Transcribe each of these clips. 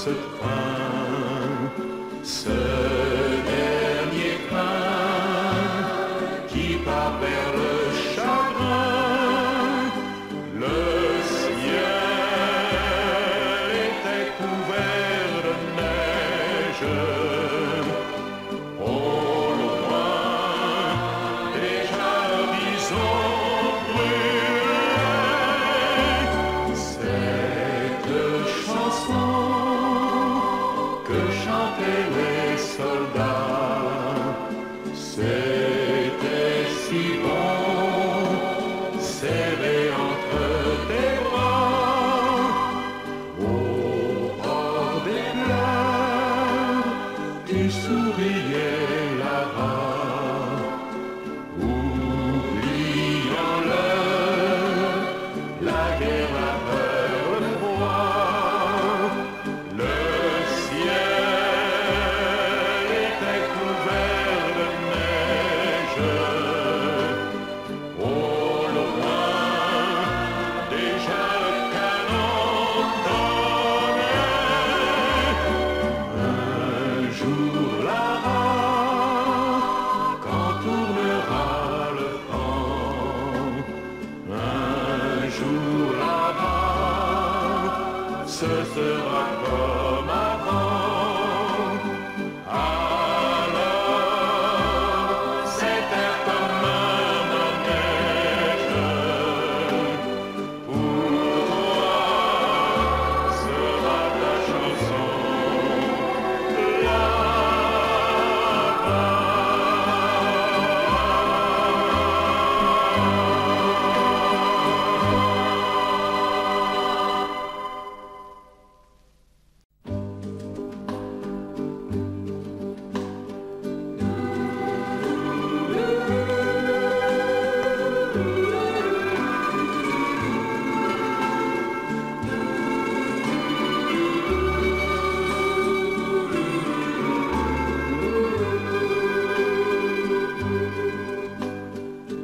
ce pain, ce dernier pain qui part vers le chagrin. Le ciel était couvert de neige. Au loin, déjà l'horizon brûlait. Cette chanson que chantaient les soldats, c'était si bon, serré entre tes bras. Au bord des pleurs, tu souriais là-bas, oubliant l'heure, la guerre, la peur, le froid. Le ciel était couvert de neige. Au loin, déjà le canon tonnait. Un jour là-bas, quand tournera le vent, un jour là-bas, ce sera comme avant. Alors, cette terre comme un manège, pour toi sera ta chanson là-bas.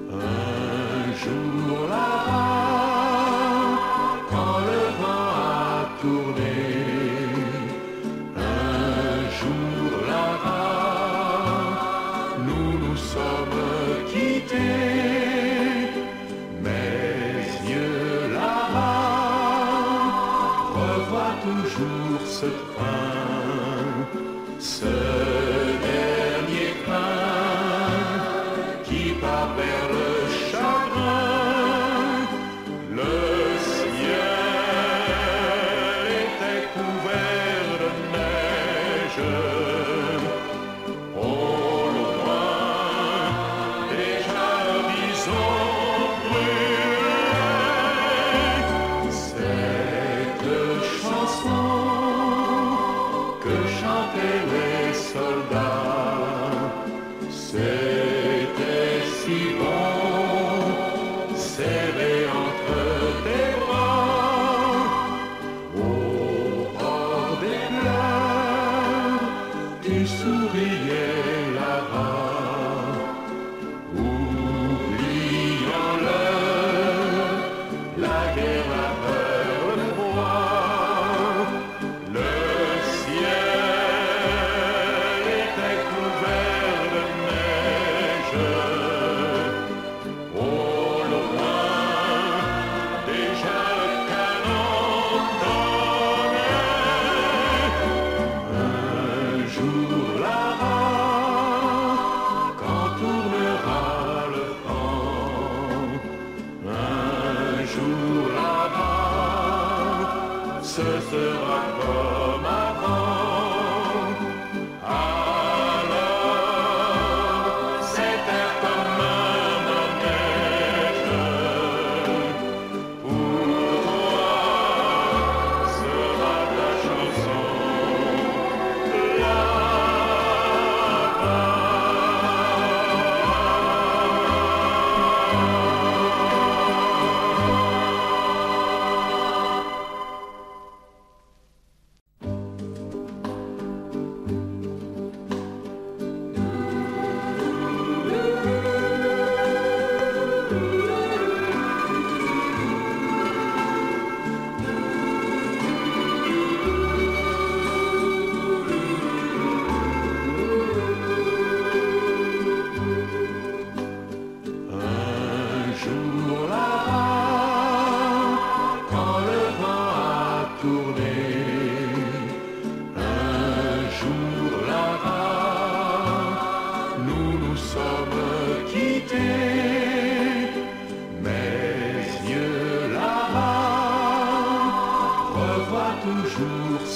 Un jour là-bas, quand le vent a tourné, un jour là-bas, nous nous sommes quittés. Mes yeux là-bas revoient toujours ce pain, ce dernier pain qui part vers le chagrin. Le ciel était couvert de neige. Au loin, déjà l'horizon brûlait. Cette chanson que chantaient les soldats, c'était si bon, serré entre tes bras. Au bord des pleurs, tu souriais là-bas, oubliant l'heure, la guerre, la peur, le froid. Le ciel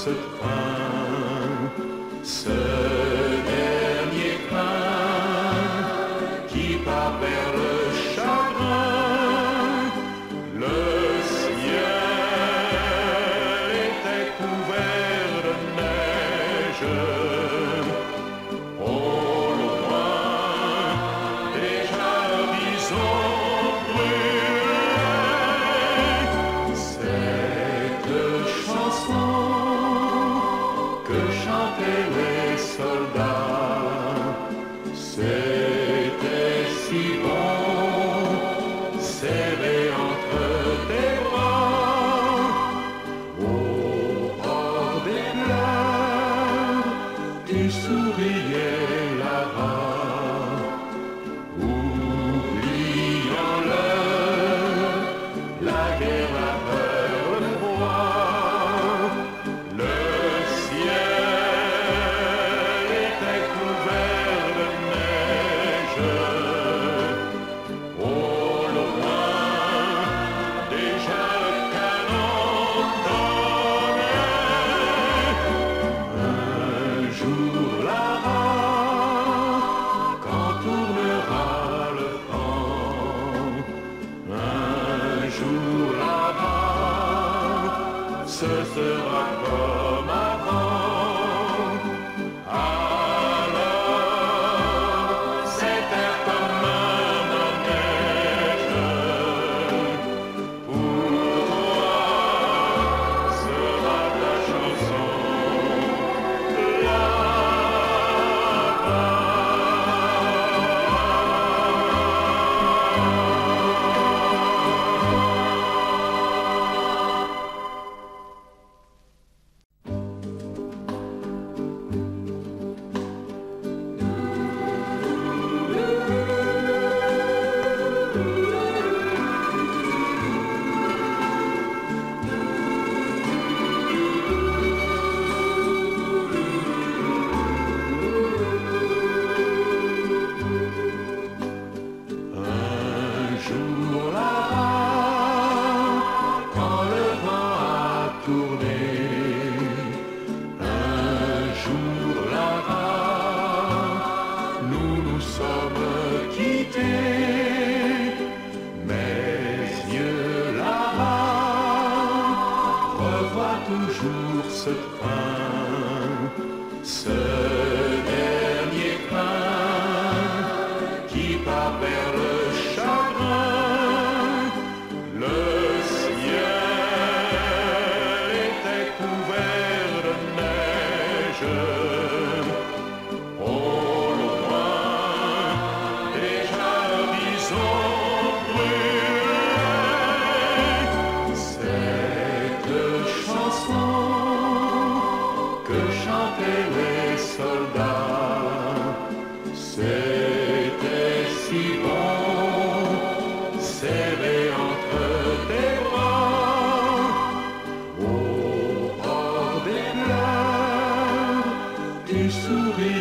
ce train, ce dernier train qui part vers le chagrin. Le ciel était couvert de neige. Au loin, déjà l'horizon brûlait. Cette chanson que chantaient les soldats, c'était si bon, serré entre tes bras. Au bord des pleurs, tu souriais là-bas, oubliant l'heure, la guerre, la peur, le froid. Le ciel était couvert de neige. Au loin, déjà le canon tonnait. Un jour là-bas, quand tournera le vent, un jour là-bas, ce sera comme avant. Alors, cette terre comme un manège, pour toi sera ta chanson là-bas. Un jour là-bas, quand le vent a tourné, un jour là-bas, nous nous sommes quittés. Mes yeux là-bas revoient toujours ce train, ce dernier train qui part vers le chagrin. Le ciel était couvert de neige. Au loin, déjà l'horizon brûlait. Cette chanson que chantaient les soldats, c'était si bon, serré entre tes bras. Au bord des pleurs, tu souris